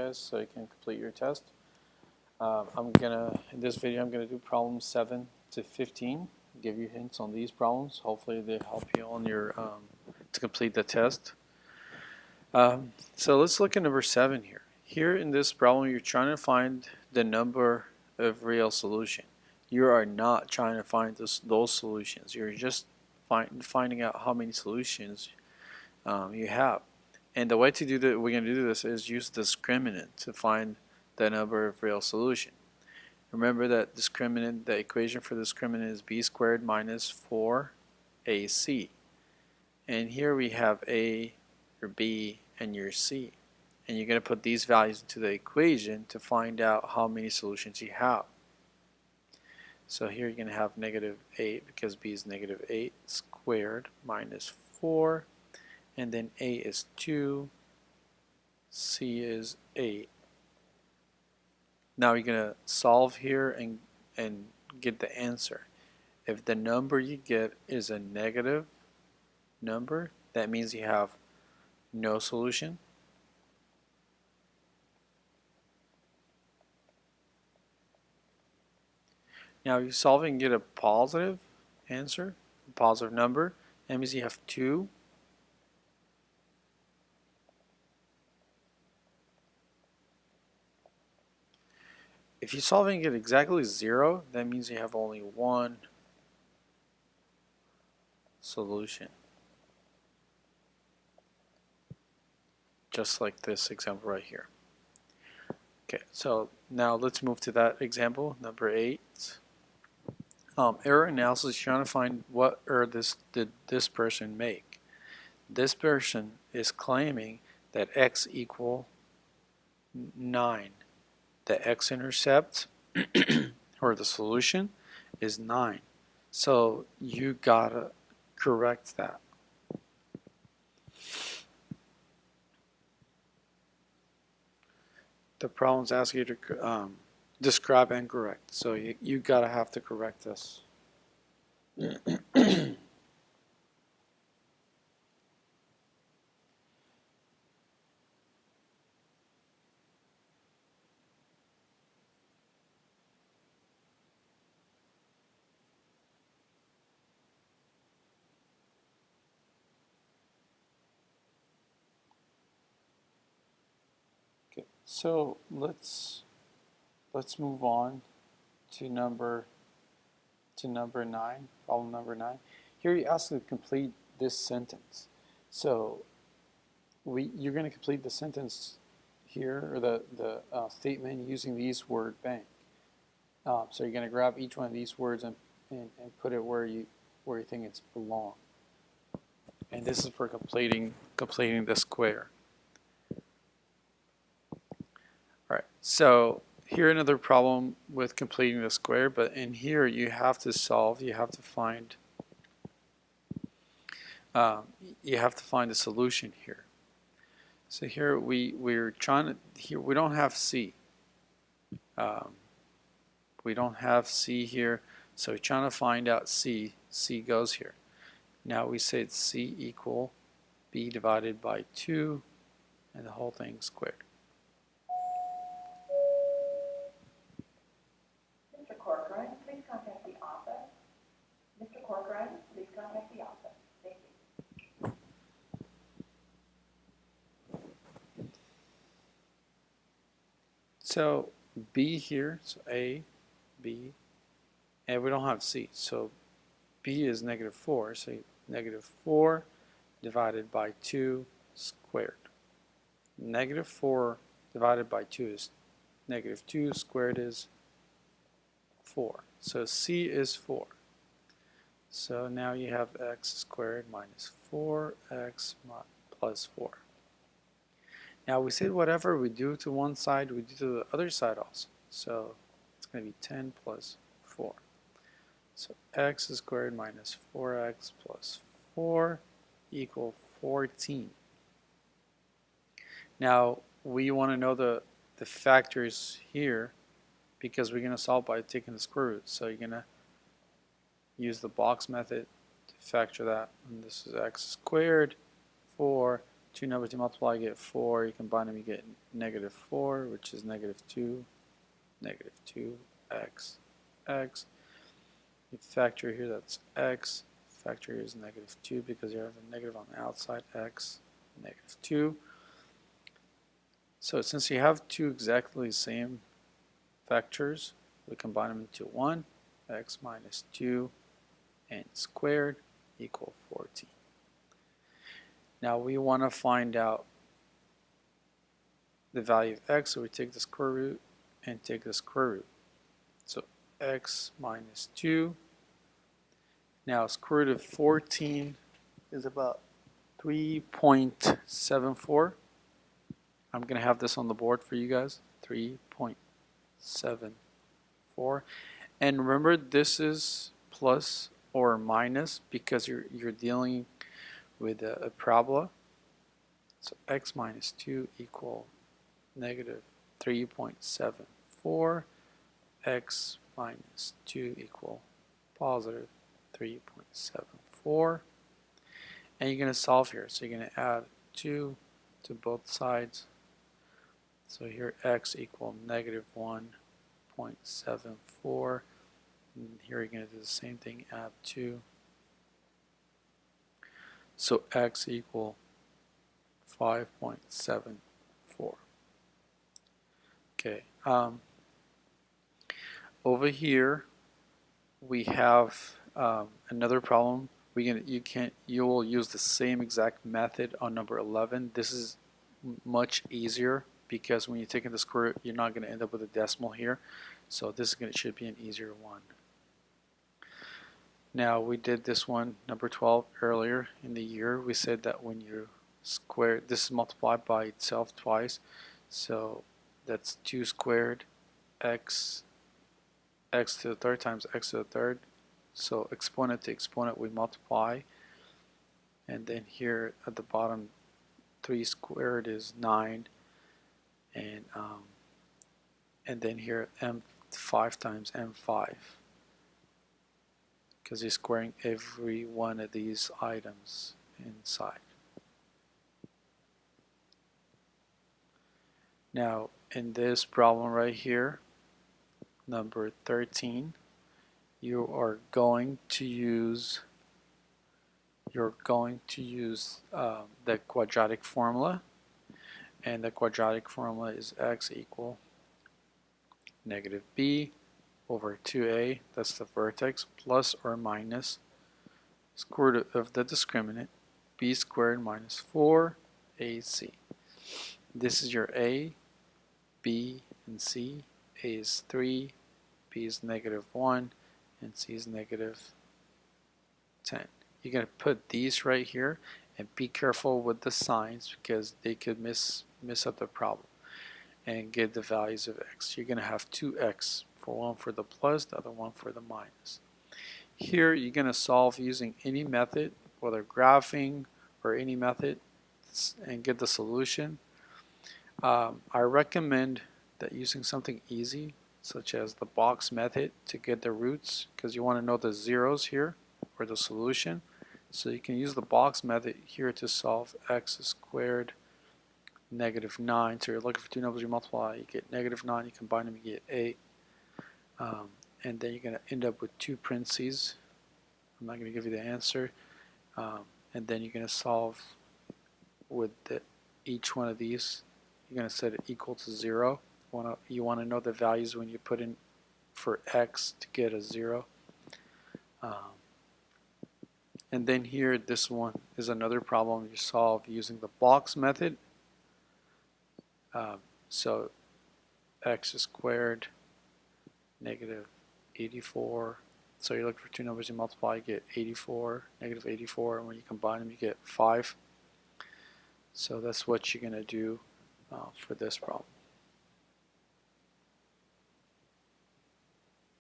test so you can complete your test. In this video, I'm gonna do problems 7 to 15. Give you hints on these problems. Hopefully, they help you on your to complete the test. So let's look at number 7 here. Here in this problem, you're trying to find the number of real solution. You are not trying to find those solutions. You're just finding out how many solutions you have. And the way to do that, we're going to do this is use discriminant to find the number of real solution. Remember that discriminant, the equation for discriminant is b squared minus 4ac. And here we have a, your b, and your c. And you're going to put these values into the equation to find out how many solutions you have. So here you're going to have negative 8 because b is negative 8 squared minus 4. And then a is 2, c is 8. Now you're going to solve here and get the answer. If the number you get is a negative number, that means you have no solution. Now you solve and get a positive answer, a positive number. That means you have 2. If you solve and get exactly 0, that means you have only 1 solution. Just like this example right here. Okay, so now let's move to that example, number 8. Error analysis, trying to find what error did this person make. This person is claiming that x equal 9. The x-intercept or the solution is 9. So you gotta correct that. The problems ask you to describe and correct. So you gotta have to correct this. So let's move on to number 9, problem number 9. Here you ask to complete this sentence. So you're going to complete the sentence here, or the statement using these word bank. So you're going to grab each one of these words and put it where you think it's belong. And this is for completing the square. Alright, so here another problem with completing the square, but in here you have to solve, you have to find the solution here. So here we're trying to, here we don't have C. We don't have C here, so we're trying to find out C. C goes here. Now we say it's C equal B divided by 2 and the whole thing squared. Please contact the office. Mr. Corcoran, please contact the office. Thank you. So B here, so A, B, and we don't have C. So B is negative 4, so negative 4 divided by 2 squared. Negative 4 divided by 2 is negative 2 squared is 4. So C is 4. So now you have x squared minus 4x plus 4. Now we said whatever we do to one side, we do to the other side also. So it's going to be 10 plus 4. So x squared minus 4x plus 4 equal 14. Now we want to know the factors here, because we're going to solve by taking the square root. So you're going to use the box method to factor that. And this is x squared, 4 two numbers you multiply, you get 4. You combine them, you get negative 4, which is negative 2, negative 2, x, x. You factor here, that's x. Factor here is negative 2 because you have a negative on the outside, x, negative 2. So since you have two exactly the same factors, we combine them into 1, x minus 2 and squared equal 14. Now we want to find out the value of x, so we take the square root and take the square root. So x minus 2. Now square root of 14 is about 3.74. I'm going to have this on the board for you guys, 3.74. And remember, this is plus or minus because you're dealing with a parabola. So x minus 2 equal negative 3.74. X minus 2 equal positive 3.74. And you're going to solve here. So you're going to add 2 to both sides. So here x equal negative 1.74. And here you're going to do the same thing, add 2. So x equal 5.74. Okay. Over here we have another problem. You will use the same exact method on number 11. This is much easier because when you take in the square root, you're not going to end up with a decimal here. So this should be an easier one. Now we did this one, number 12, earlier in the year. We said that when you square, this is multiplied by itself twice. So that's 2 squared x to the third times x to the third. So exponent to exponent we multiply. And then here at the bottom, 3 squared is 9. And then here m5 times m5. Because you're squaring every one of these items inside. Now in this problem right here, number 13, you are going to use the quadratic formula, and the quadratic formula is x equal negative b over 2a, that's the vertex, plus or minus square root of the discriminant, b squared minus 4ac. This is your a, b, and c. A is 3, b is negative 1, and c is negative 10. You're going to put these right here, and be careful with the signs because they could miss up the problem and get the values of x. You're going to have 2x, one for the plus, the other one for the minus. Here you're going to solve using any method, whether graphing or any method, and get the solution. I recommend that using something easy, such as the box method, to get the roots, because you want to know the zeros here, or the solution. So you can use the box method here to solve x squared negative 9. So you're looking for two numbers, you multiply, you get negative 9, you combine them, you get 8. And then you're going to end up with 2 parentheses. I'm not going to give you the answer. And then you're going to solve with each one of these. You're going to set it equal to 0. You want to know the values when you put in for x to get a 0. And then here, this one is another problem you solve using the box method. So x squared negative 84. So you look for two numbers, you multiply, you get 84, negative 84, and when you combine them, you get 5. So that's what you're going to do for this problem.